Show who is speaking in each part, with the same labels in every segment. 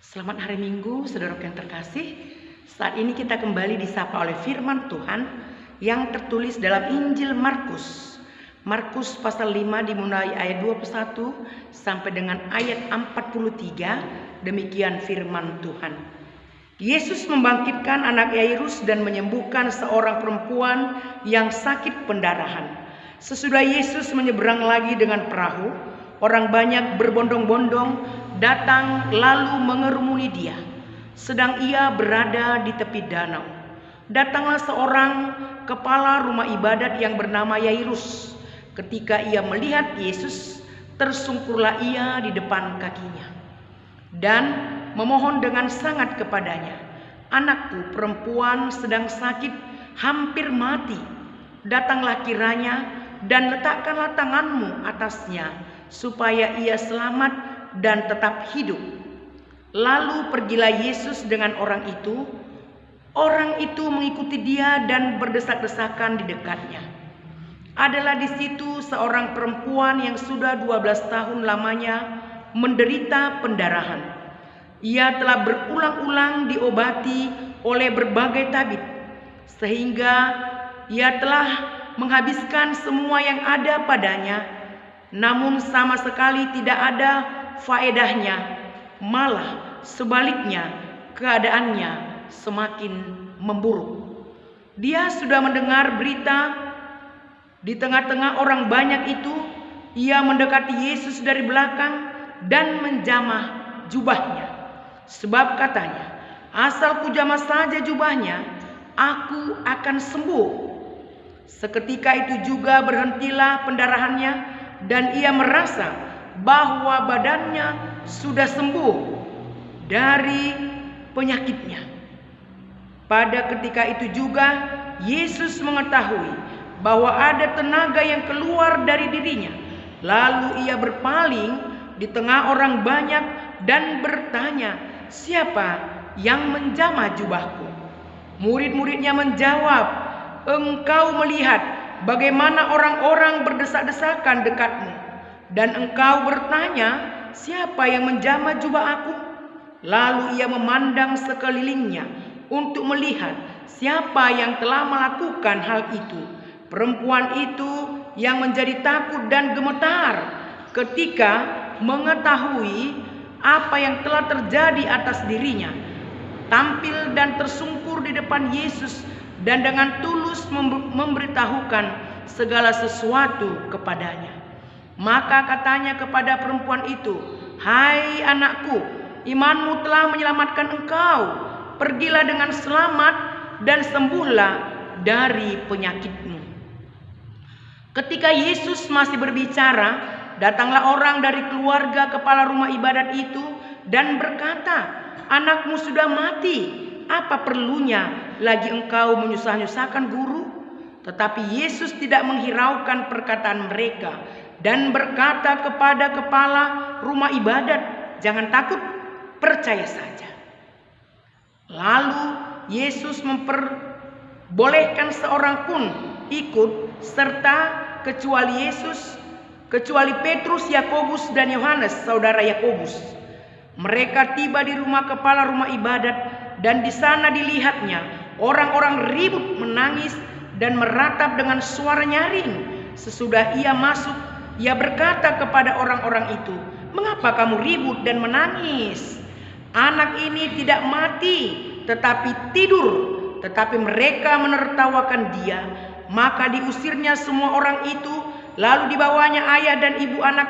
Speaker 1: Selamat hari Minggu, saudaraku yang terkasih. Saat ini kita kembali disapa oleh firman Tuhan yang tertulis dalam Injil Markus. Markus pasal 5 dimulai ayat 21 sampai dengan ayat 43. Demikian firman Tuhan. Yesus membangkitkan anak Yairus dan menyembuhkan seorang perempuan yang sakit pendarahan. Sesudah Yesus menyeberang lagi dengan perahu, orang banyak berbondong-bondong datang lalu mengerumuni dia, sedang ia berada di tepi danau. Datanglah seorang kepala rumah ibadat yang bernama Yairus. Ketika ia melihat Yesus, tersungkurlah ia di depan kakinya dan memohon dengan sangat kepadanya, "Anakku perempuan sedang sakit, hampir mati. Datanglah kiranya dan letakkanlah tanganmu atasnya, supaya ia selamat dan tetap hidup." Lalu pergilah Yesus dengan orang itu. Orang itu mengikuti dia dan berdesak-desakan di dekatnya. Adalah di situ seorang perempuan yang sudah 12 tahun lamanya menderita pendarahan. Ia telah berulang-ulang diobati oleh berbagai tabib, sehingga ia telah menghabiskan semua yang ada padanya, namun sama sekali tidak ada faedahnya. Malah sebaliknya, keadaannya semakin memburuk. Dia sudah mendengar berita. Di tengah-tengah orang banyak itu, ia mendekati Yesus dari belakang dan menjamah jubahnya. Sebab katanya, "Asal kujamah saja jubahnya, aku akan sembuh." Seketika itu juga berhentilah pendarahannya dan ia merasa bahwa badannya sudah sembuh dari penyakitnya. Pada ketika itu juga Yesus mengetahui bahwa ada tenaga yang keluar dari dirinya. Lalu ia berpaling di tengah orang banyak dan bertanya, "Siapa yang menjamah jubahku?" Murid-muridnya menjawab, "Engkau melihat bagaimana orang-orang berdesak-desakan dekatmu, dan engkau bertanya, 'Siapa yang menjamah jubah aku?'" Lalu ia memandang sekelilingnya untuk melihat siapa yang telah melakukan hal itu. Perempuan itu yang menjadi takut dan gemetar ketika mengetahui apa yang telah terjadi atas dirinya, tampil dan tersungkur di depan Yesus dan dengan tulus memberitahukan segala sesuatu kepadanya. Maka katanya kepada perempuan itu, "Hai anakku, imanmu telah menyelamatkan engkau. Pergilah dengan selamat dan sembuhlah dari penyakitmu." Ketika Yesus masih berbicara, datanglah orang dari keluarga kepala rumah ibadat itu dan berkata, "Anakmu sudah mati. Apa perlunya lagi engkau menyusah-nyusahkan guru?" Tetapi Yesus tidak menghiraukan perkataan mereka dan berkata kepada kepala rumah ibadat, "Jangan takut, percaya saja." Lalu Yesus memperbolehkan seorang pun ikut serta kecuali Petrus, Yakobus dan Yohanes, saudara Yakobus. Mereka tiba di rumah kepala rumah ibadat dan di sana dilihatnya orang-orang ribut menangis dan meratap dengan suara nyaring. Sesudah ia masuk, ia berkata kepada orang-orang itu, "Mengapa kamu ribut dan menangis? Anak ini tidak mati, tetapi tidur." Tetapi mereka menertawakan dia. Maka diusirnya semua orang itu, lalu dibawanya ayah dan ibu anak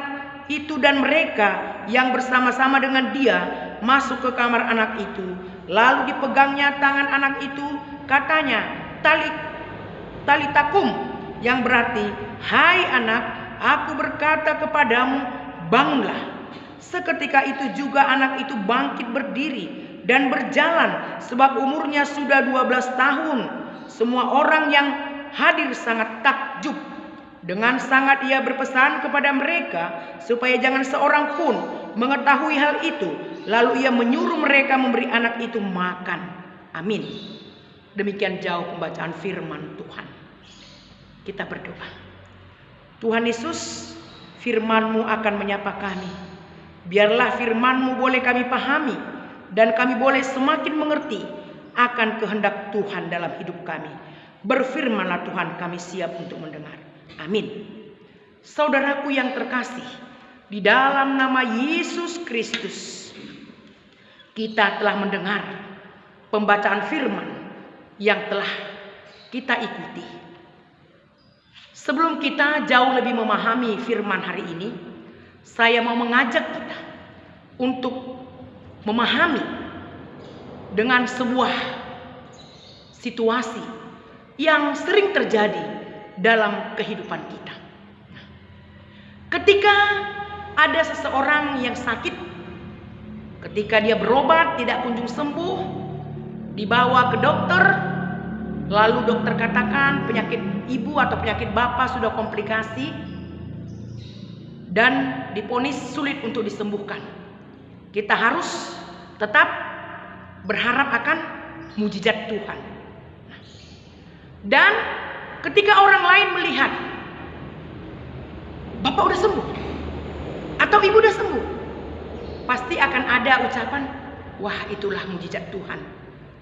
Speaker 1: itu dan mereka yang bersama-sama dengan dia masuk ke kamar anak itu. Lalu dipegangnya tangan anak itu, katanya, "Talitakum," yang berarti, "Hai anak, aku berkata kepadamu, bangunlah." Seketika itu juga anak itu bangkit berdiri dan berjalan, sebab umurnya sudah 12 tahun. Semua orang yang hadir sangat takjub. Dengan sangat ia berpesan kepada mereka supaya jangan seorang pun mengetahui hal itu. Lalu ia menyuruh mereka memberi anak itu makan. Amin. Demikian jauh pembacaan firman Tuhan. Kita berdoa. Tuhan Yesus, firman-Mu akan menyapa kami. Biarlah firman-Mu boleh kami pahami dan kami boleh semakin mengerti akan kehendak Tuhan dalam hidup kami. Berfirmanlah Tuhan, kami siap untuk mendengar. Amin. Saudaraku yang terkasih, di dalam nama Yesus Kristus, kita telah mendengar pembacaan firman yang telah kita ikuti. Sebelum kita jauh lebih memahami firman hari ini, saya mau mengajak kita untuk memahami dengan sebuah situasi yang sering terjadi dalam kehidupan kita. Ketika ada seseorang yang sakit, ketika dia berobat tidak kunjung sembuh, dibawa ke dokter, lalu dokter katakan penyakit ibu atau penyakit bapak sudah komplikasi dan divonis sulit untuk disembuhkan. Kita harus tetap berharap akan mujizat Tuhan. Dan ketika orang lain melihat bapak udah sembuh atau ibu udah sembuh, pasti akan ada ucapan, wah itulah mujizat Tuhan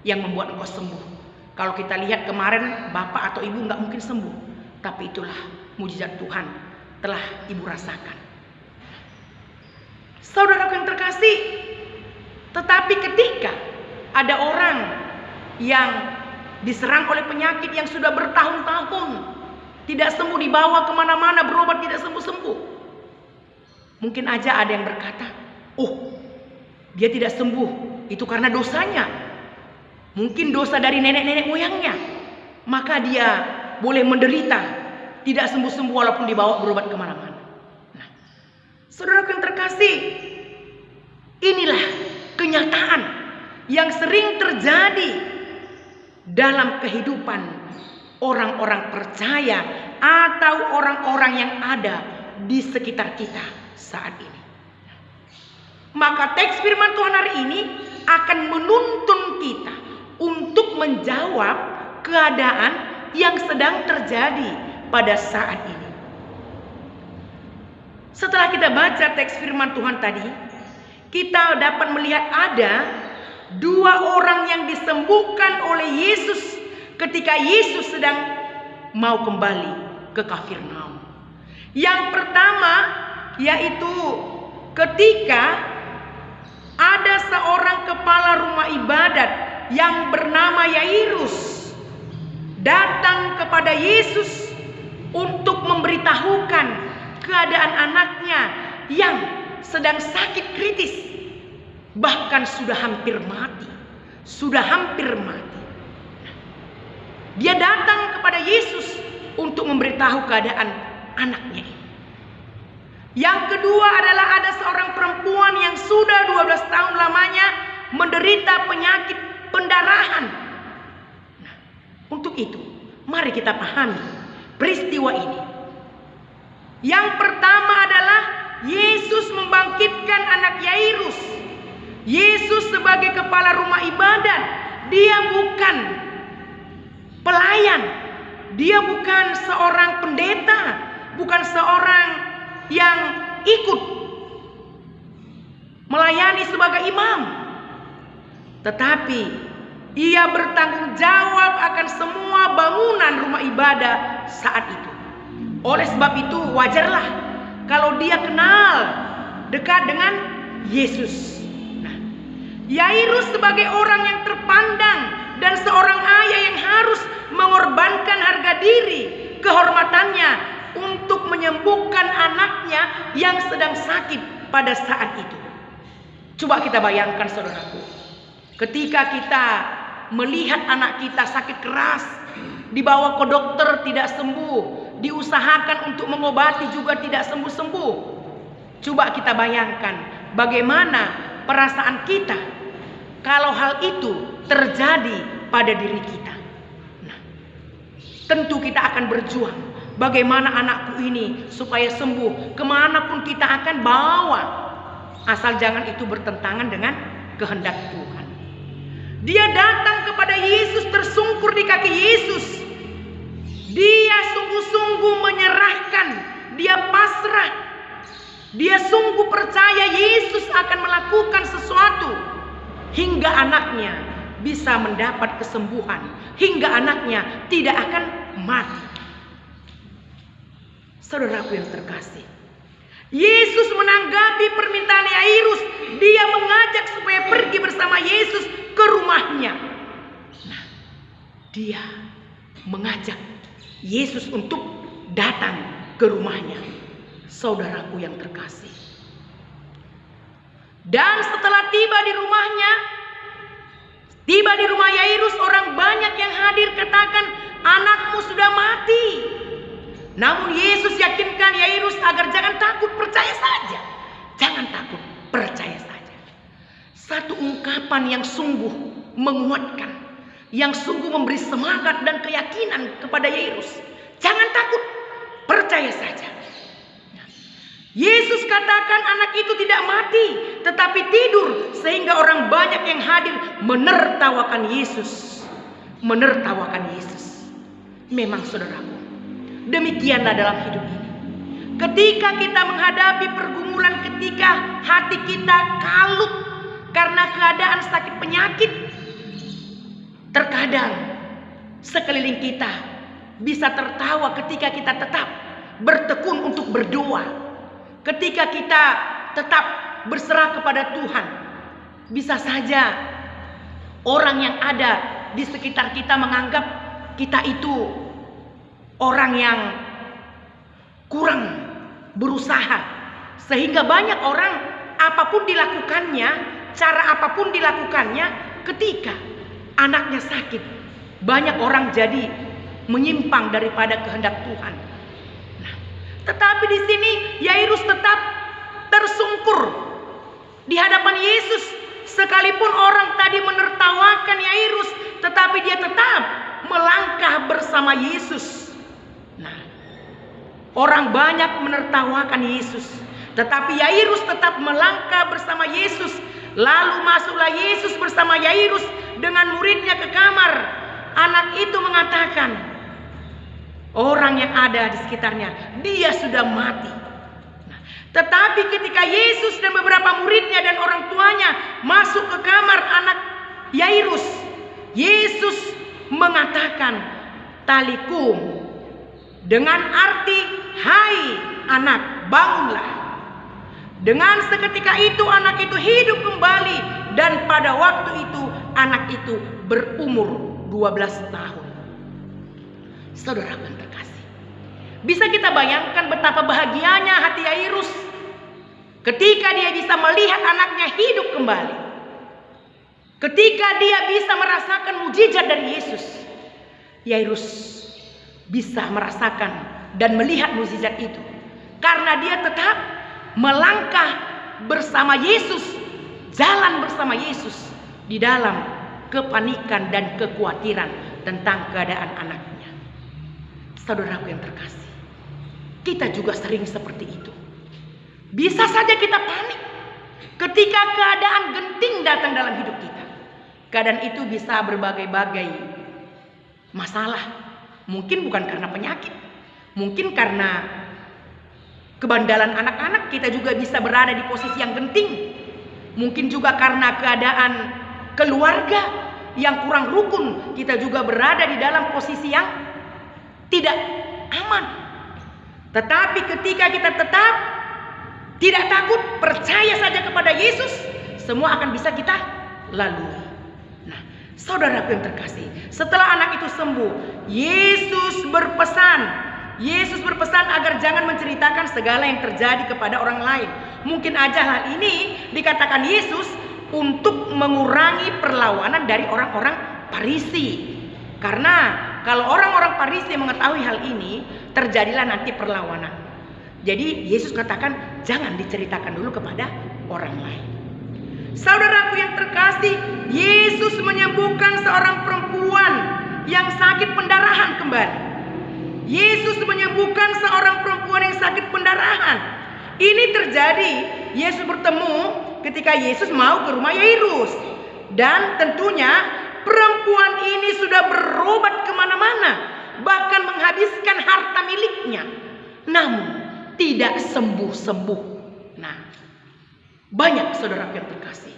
Speaker 1: yang membuat engkau sembuh. Kalau kita lihat kemarin bapak atau ibu nggak mungkin sembuh, tapi itulah mujizat Tuhan telah ibu rasakan. Saudaraku yang terkasih, tetapi ketika ada orang yang diserang oleh penyakit yang sudah bertahun-tahun tidak sembuh, dibawa kemana-mana berobat tidak sembuh-sembuh, mungkin aja ada yang berkata, oh dia tidak sembuh itu karena dosanya, mungkin dosa dari nenek-nenek moyangnya, maka dia boleh menderita tidak sembuh-sembuh walaupun dibawa berobat kemana-mana. Nah, saudaraku yang terkasih, inilah kenyataan yang sering terjadi dalam kehidupan orang-orang percaya atau orang-orang yang ada di sekitar kita saat ini. Maka teks firman Tuhan hari ini akan menuntun kita untuk menjawab keadaan yang sedang terjadi pada saat ini. Setelah kita baca teks firman Tuhan tadi, kita dapat melihat ada dua orang yang disembuhkan oleh Yesus ketika Yesus sedang mau kembali ke Kafarnaum. Yang pertama yaitu ketika ada seorang kepala rumah ibadat yang bernama Yairus datang kepada Yesus untuk memberitahukan keadaan anaknya yang sedang sakit kritis, bahkan sudah hampir mati. Dia datang kepada Yesus untuk memberitahu keadaan anaknya ini. Yang kedua adalah ada seorang perempuan yang sudah 12 tahun lamanya menderita penyakit pendarahan. Nah, untuk itu mari kita pahami peristiwa ini. Yang pertama adalah Yesus membangkitkan anak Yairus. Yesus sebagai kepala rumah ibadat, dia bukan pelayan, dia bukan seorang pendeta, bukan seorang yang ikut melayani sebagai imam, tetapi ia bertanggung jawab akan semua bangunan rumah ibadah saat itu. Oleh sebab itu wajarlah kalau dia kenal dekat dengan Yesus. Nah, Yairus sebagai orang yang terpandang dan seorang ayah yang harus mengorbankan harga diri, kehormatannya untuk menyembuhkan anaknya yang sedang sakit pada saat itu. Coba kita bayangkan saudaraku, ketika kita melihat anak kita sakit keras, dibawa ke dokter tidak sembuh, diusahakan untuk mengobati juga tidak sembuh-sembuh. Coba kita bayangkan bagaimana perasaan kita kalau hal itu terjadi pada diri kita. Nah, tentu kita akan berjuang. Bagaimana anakku ini supaya sembuh, kemanapun kita akan bawa, asal jangan itu bertentangan dengan kehendak Tuhan. Dia datang kepada Yesus, tersungkur di kaki Yesus. Dia sungguh-sungguh menyerahkan, dia pasrah, dia sungguh percaya Yesus akan melakukan sesuatu hingga anaknya bisa mendapat kesembuhan, hingga anaknya tidak akan mati. Saudaraku yang terkasih, Yesus menanggapi permintaan Yairus. Dia mengajak supaya pergi bersama Yesus ke rumahnya. Nah, dia mengajak Yesus untuk datang ke rumahnya. Saudaraku yang terkasih, dan setelah tiba di rumahnya, tiba di rumah Yairus, orang banyak yang hadir katakan, anakmu sudah mati. Namun Yesus yakinkan Yairus agar jangan takut, percaya saja. Jangan takut, percaya saja. Satu ungkapan yang sungguh menguatkan, yang sungguh memberi semangat dan keyakinan kepada Yairus. Jangan takut, percaya saja. Yesus katakan anak itu tidak mati, tetapi tidur, sehingga orang banyak yang hadir menertawakan Yesus. Menertawakan Yesus. Memang saudaraku, demikianlah dalam hidup ini. Ketika kita menghadapi pergumulan, ketika hati kita kalut karena keadaan sakit penyakit, terkadang sekeliling kita bisa tertawa ketika kita tetap bertekun untuk berdoa. Ketika kita tetap berserah kepada Tuhan, bisa saja orang yang ada di sekitar kita menganggap kita itu orang yang kurang berusaha. Sehingga banyak orang, apapun dilakukannya, cara apapun dilakukannya, ketika anaknya sakit, banyak orang jadi menyimpang daripada kehendak Tuhan. Tetapi di sini Yairus tetap tersungkur di hadapan Yesus. Sekalipun orang tadi menertawakan Yairus, tetapi dia tetap melangkah bersama Yesus. Nah, orang banyak menertawakan Yesus, tetapi Yairus tetap melangkah bersama Yesus. Lalu masuklah Yesus bersama Yairus dengan muridnya ke kamar. Anak itu mengatakan, orang yang ada di sekitarnya, dia sudah mati. Nah, tetapi ketika Yesus dan beberapa muridnya dan orang tuanya masuk ke kamar anak Yairus, Yesus mengatakan talikum, dengan arti hai anak, bangunlah. Dengan seketika itu anak itu hidup kembali, dan pada waktu itu anak itu berumur 12 tahun. Saudara yang terkasih, bisa kita bayangkan betapa bahagianya hati Yairus ketika dia bisa melihat anaknya hidup kembali. Ketika dia bisa merasakan mujizat dari Yesus, Yairus bisa merasakan dan melihat mujizat itu karena dia tetap melangkah bersama Yesus, jalan bersama Yesus di dalam kepanikan dan kekhawatiran tentang keadaan anaknya. Saudaraku yang terkasih, kita juga sering seperti itu. Bisa saja kita panik ketika keadaan genting datang dalam hidup kita. Keadaan itu bisa berbagai-bagai masalah. Mungkin bukan karena penyakit, mungkin karena kebandalan anak-anak, kita juga bisa berada di posisi yang genting. Mungkin juga karena keadaan keluarga yang kurang rukun, kita juga berada di dalam posisi yang tidak aman. Tetapi ketika kita tetap tidak takut, percaya saja kepada Yesus, semua akan bisa kita lalui. Nah, saudaraku yang terkasih, setelah anak itu sembuh, Yesus berpesan agar jangan menceritakan segala yang terjadi kepada orang lain. Mungkin aja hal ini dikatakan Yesus untuk mengurangi perlawanan dari orang-orang Farisi. Karena kalau orang-orang Farisi mengetahui hal ini, terjadilah nanti perlawanan. Jadi Yesus katakan jangan diceritakan dulu kepada orang lain. Saudaraku yang terkasih, Yesus menyembuhkan seorang perempuan yang sakit pendarahan kembali. Yesus menyembuhkan seorang perempuan yang sakit pendarahan. Ini terjadi, Yesus bertemu ketika Yesus mau ke rumah Yairus. Dan tentunya perempuan ini sudah berobat kemana-mana, bahkan menghabiskan harta miliknya, namun tidak sembuh-sembuh. Nah, banyak saudara yang terkasih,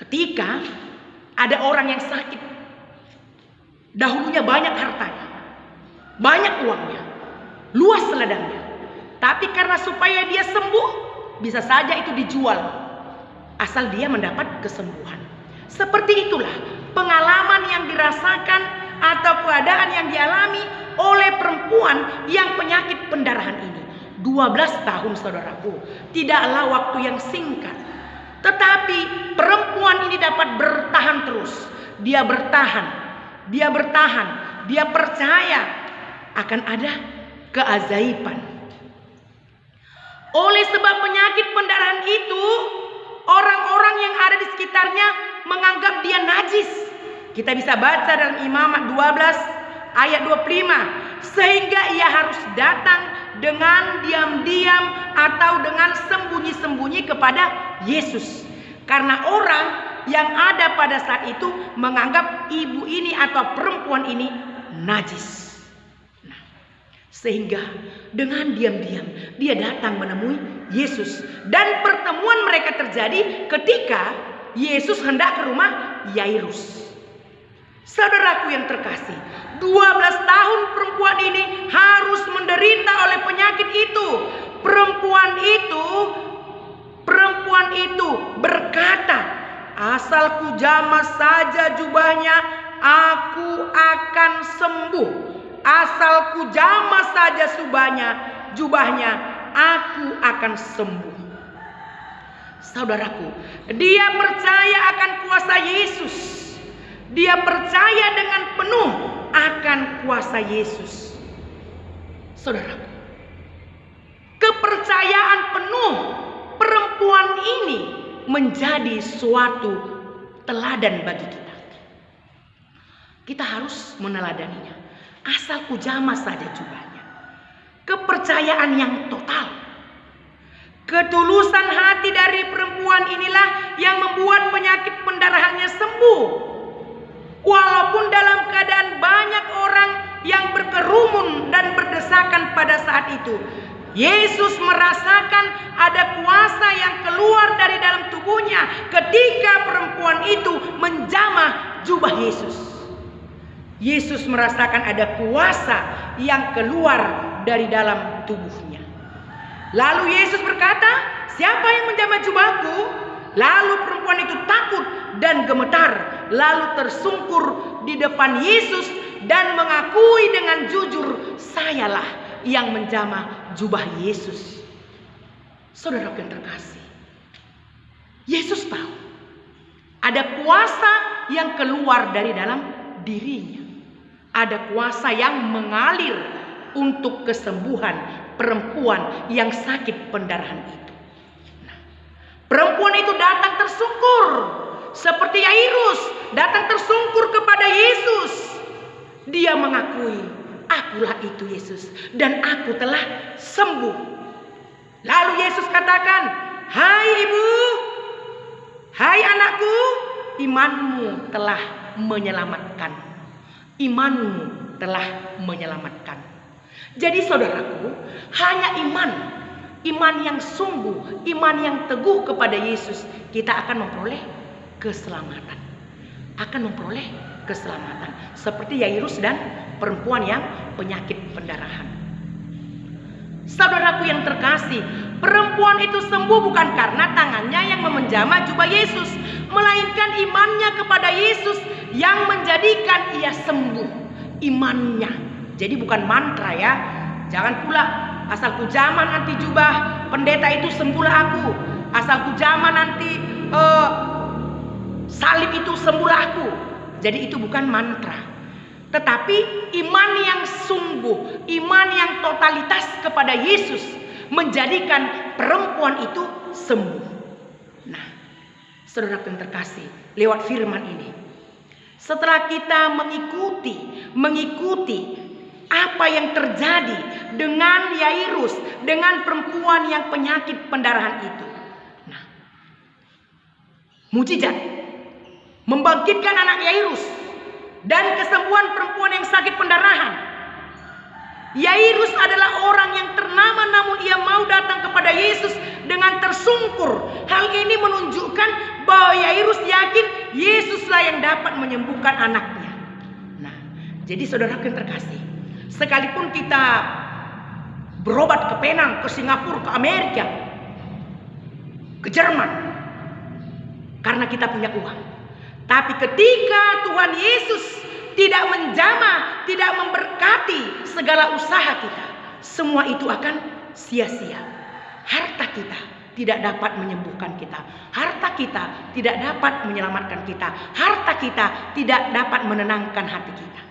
Speaker 1: Ketika ada orang yang sakit, dahulunya banyak hartanya, banyak uangnya, luas ladangnya, tapi karena supaya dia sembuh, bisa saja itu dijual, asal dia mendapat kesembuhan. Seperti itulah pengalaman yang dirasakan atau keadaan yang dialami oleh perempuan yang penyakit pendarahan ini. 12 tahun, saudaraku, tidaklah waktu yang singkat. Tetapi perempuan ini dapat bertahan terus. Dia bertahan, dia percaya akan ada keajaiban. Oleh sebab penyakit pendarahan itu, orang-orang yang ada di sekitarnya menganggap dia najis. Kita bisa baca dalam Imamat 12 ayat 25. Sehingga ia harus datang dengan diam-diam atau dengan sembunyi-sembunyi kepada Yesus. Karena orang yang ada pada saat itu menganggap ibu ini atau perempuan ini najis. Nah, sehingga dengan diam-diam dia datang menemui Yesus. Dan pertemuan mereka terjadi ketika Yesus hendak ke rumah Yairus. Saudaraku yang terkasih, 12 tahun perempuan ini harus menderita oleh penyakit itu. Perempuan itu berkata, asal ku jamah saja jubahnya, aku akan sembuh. Asal ku jamah saja jubahnya, aku akan sembuh. Saudaraku, dia percaya akan kuasa Yesus. Dia percaya dengan penuh akan kuasa Yesus. Saudaraku, kepercayaan penuh perempuan ini menjadi suatu teladan bagi kita. Kita harus meneladaninya. Asal ku jamah saja jubahnya. Kepercayaan yang total. Ketulusan hati dari perempuan inilah yang membuat penyakit pendarahannya sembuh. Walaupun dalam keadaan banyak orang yang berkerumun dan berdesakan pada saat itu, Yesus merasakan ada kuasa yang keluar dari dalam tubuhnya ketika perempuan itu menjamah jubah Yesus. Yesus merasakan ada kuasa yang keluar dari dalam tubuhnya. Lalu Yesus berkata, siapa yang menjamah jubahku? Lalu perempuan itu takut dan gemetar, lalu tersungkur di depan Yesus dan mengakui dengan jujur, sayalah yang menjamah jubah Yesus. Saudara yang terkasih, Yesus tahu ada kuasa yang keluar dari dalam dirinya. Ada kuasa yang mengalir untuk kesembuhan perempuan yang sakit pendarahan itu. Perempuan itu datang tersungkur seperti Yairus, datang tersungkur kepada Yesus. Dia mengakui, akulah itu Yesus, dan aku telah sembuh. Lalu Yesus katakan, hai ibu, hai anakku, imanmu telah menyelamatkan. Imanmu telah menyelamatkan. Jadi saudaraku, hanya iman yang sungguh, iman yang teguh kepada Yesus, kita akan memperoleh keselamatan. Seperti Yairus dan perempuan yang penyakit pendarahan. Saudaraku yang terkasih, perempuan itu sembuh bukan karena tangannya yang memenjamah jubah Yesus, melainkan imannya kepada Yesus yang menjadikan ia sembuh. Imannya. Jadi bukan mantra ya. Jangan pula asal ku jamah nanti jubah pendeta itu sembuhlah aku. Asal ku jamah nanti salib itu sembuhlah aku. Jadi itu bukan mantra. Tetapi iman yang sungguh, iman yang totalitas kepada Yesus menjadikan perempuan itu sembuh. Nah, saudara yang terkasih, lewat firman ini, setelah kita mengikuti apa yang terjadi dengan Yairus, dengan perempuan yang penyakit pendarahan itu. Nah, mujizat membangkitkan anak Yairus dan kesembuhan perempuan yang sakit pendarahan. Yairus adalah orang yang ternama, namun ia mau datang kepada Yesus dengan tersungkur. Hal ini menunjukkan bahwa Yairus yakin Yesuslah yang dapat menyembuhkan anaknya. Nah, jadi saudaraku yang terkasih, sekalipun kita berobat ke Penang, ke Singapura, ke Amerika, ke Jerman, karena kita punya uang. Tapi ketika Tuhan Yesus tidak menjamah, tidak memberkati segala usaha kita, semua itu akan sia-sia. Harta kita tidak dapat menyembuhkan kita. Harta kita tidak dapat menyelamatkan kita. Harta kita tidak dapat menenangkan hati kita.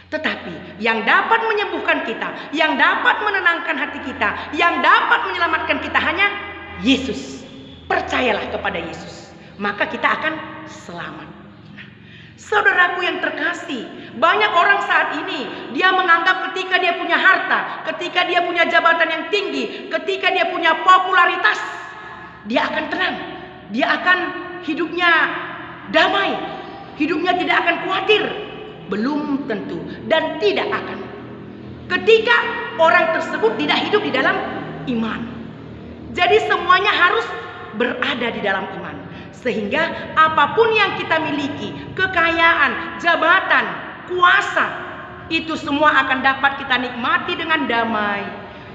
Speaker 1: Tetapi yang dapat menyembuhkan kita, yang dapat menenangkan hati kita, yang dapat menyelamatkan kita hanya Yesus. Percayalah kepada Yesus, maka kita akan selamat. Saudaraku yang terkasih, banyak orang saat ini dia menganggap ketika dia punya harta, ketika dia punya jabatan yang tinggi, ketika dia punya popularitas, dia akan tenang, dia akan hidupnya damai, hidupnya tidak akan khawatir. Belum tentu dan tidak akan. Ketika orang tersebut tidak hidup di dalam iman. Jadi semuanya harus berada di dalam iman. Sehingga apapun yang kita miliki, kekayaan, jabatan, kuasa, itu semua akan dapat kita nikmati dengan damai,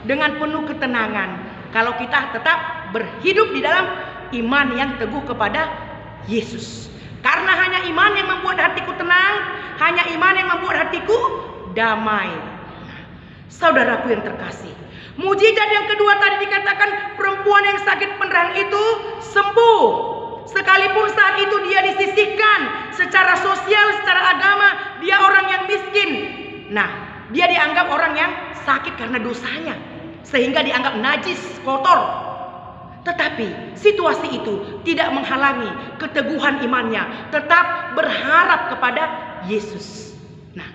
Speaker 1: dengan penuh ketenangan, kalau kita tetap berhidup di dalam iman yang teguh kepada Yesus. Karena hanya iman yang membuat hatiku tenang, hanya iman yang membuat hatiku damai. Saudaraku yang terkasih, mujizat yang kedua tadi dikatakan perempuan yang sakit pendarahan itu sembuh. Sekalipun saat itu dia disisihkan secara sosial, secara agama, dia orang yang miskin. Nah, dia dianggap orang yang sakit karena dosanya, sehingga dianggap najis, kotor. Tetapi situasi itu tidak menghalangi keteguhan imannya, tetap berharap kepada Yesus. Nah,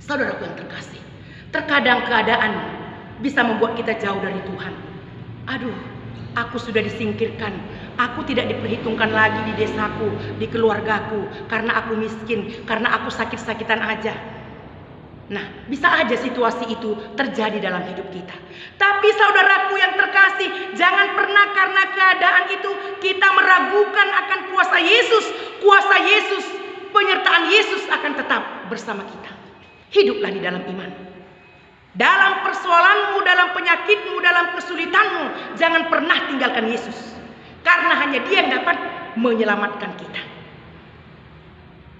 Speaker 1: saudaraku yang terkasih, terkadang keadaan bisa membuat kita jauh dari Tuhan. Aduh, aku sudah disingkirkan, aku tidak diperhitungkan lagi di desaku, di keluargaku, karena aku miskin, karena aku sakit-sakitan aja. Nah, bisa aja situasi itu terjadi dalam hidup kita. Tapi saudaraku yang terkasih, jangan pernah karena keadaan itu kita meragukan akan kuasa Yesus. Kuasa Yesus, penyertaan Yesus akan tetap bersama kita. Hiduplah di dalam iman. Dalam persoalanmu, dalam penyakitmu, dalam kesulitanmu, jangan pernah tinggalkan Yesus. Karena hanya Dia yang dapat menyelamatkan kita.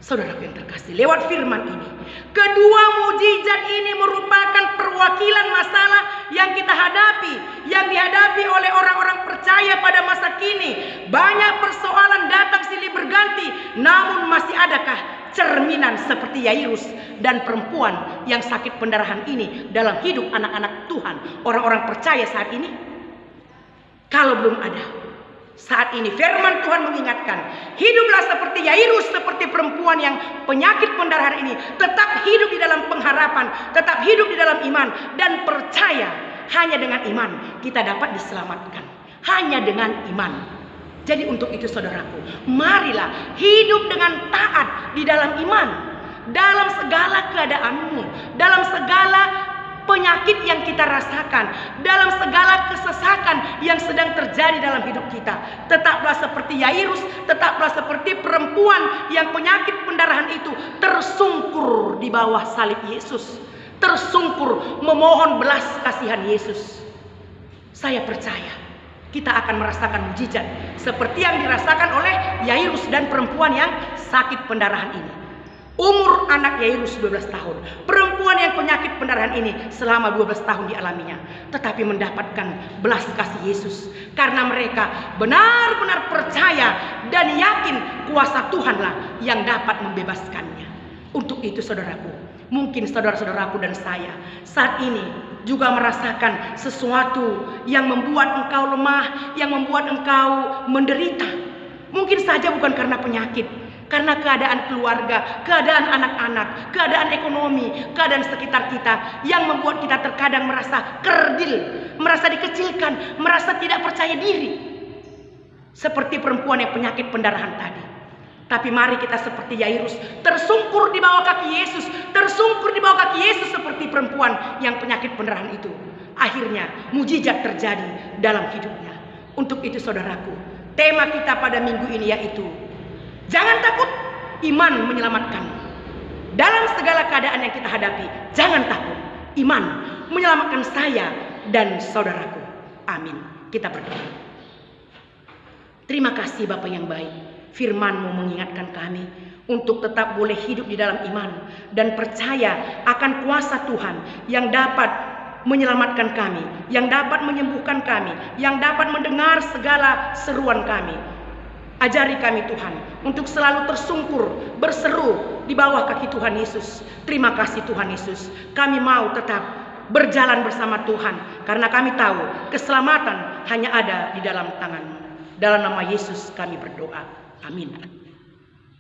Speaker 1: Saudaraku yang terkasih, lewat firman ini, kedua mujizat ini merupakan perwakilan masalah yang kita hadapi, yang dihadapi oleh orang-orang percaya pada masa kini. Banyak persoalan datang silih berganti, namun masih adakah cerminan seperti Yairus dan perempuan yang sakit pendarahan ini dalam hidup anak-anak Tuhan, orang-orang percaya saat ini? Kalau belum ada, saat ini firman Tuhan mengingatkan, hiduplah seperti Yairus, seperti perempuan yang penyakit pendarahan ini. Tetap hidup di dalam pengharapan, tetap hidup di dalam iman, dan percaya hanya dengan iman kita dapat diselamatkan. Hanya dengan iman. Jadi untuk itu saudaraku, marilah hidup dengan taat di dalam iman. Dalam segala keadaanmu, dalam segala penyakit yang kita rasakan, dalam segala kesesakan yang sedang terjadi dalam hidup kita, tetaplah seperti Yairus, tetaplah seperti perempuan yang penyakit pendarahan itu tersungkur di bawah salib Yesus, tersungkur memohon belas kasihan Yesus. Saya percaya kita akan merasakan mujizat seperti yang dirasakan oleh Yairus dan perempuan yang sakit pendarahan ini. Umur anak Yairus 12 tahun. Perempuan yang penyakit pendarahan ini selama 12 tahun dialaminya, tetapi mendapatkan belas kasih Yesus. Karena mereka benar-benar percaya dan yakin kuasa Tuhanlah yang dapat membebaskannya. Untuk itu saudaraku, mungkin saudara-saudaraku dan saya saat ini juga merasakan sesuatu yang membuat engkau lemah, yang membuat engkau menderita. Mungkin saja bukan karena penyakit, karena keadaan keluarga, keadaan anak-anak, keadaan ekonomi, keadaan sekitar kita yang membuat kita terkadang merasa kerdil, merasa dikecilkan, merasa tidak percaya diri. Seperti perempuan yang penyakit pendarahan tadi. Tapi mari kita seperti Yairus, tersungkur di bawah kaki Yesus, tersungkur di bawah kaki Yesus seperti perempuan yang penyakit pendarahan itu. Akhirnya mujizat terjadi dalam hidupnya. Untuk itu saudaraku, tema kita pada minggu ini yaitu jangan takut, iman menyelamatkan. Dalam segala keadaan yang kita hadapi, jangan takut, iman menyelamatkan saya dan saudaraku. Amin. Kita berdoa. Terima kasih Bapa yang baik. Firman-Mu mengingatkan kami untuk tetap boleh hidup di dalam iman dan percaya akan kuasa Tuhan yang dapat menyelamatkan kami, yang dapat menyembuhkan kami, yang dapat mendengar segala seruan kami. Ajari kami Tuhan untuk selalu tersungkur, berseru di bawah kaki Tuhan Yesus. Terima kasih Tuhan Yesus. Kami mau tetap berjalan bersama Tuhan karena kami tahu keselamatan hanya ada di dalam tangan-Mu. Dalam nama Yesus kami berdoa. Amin.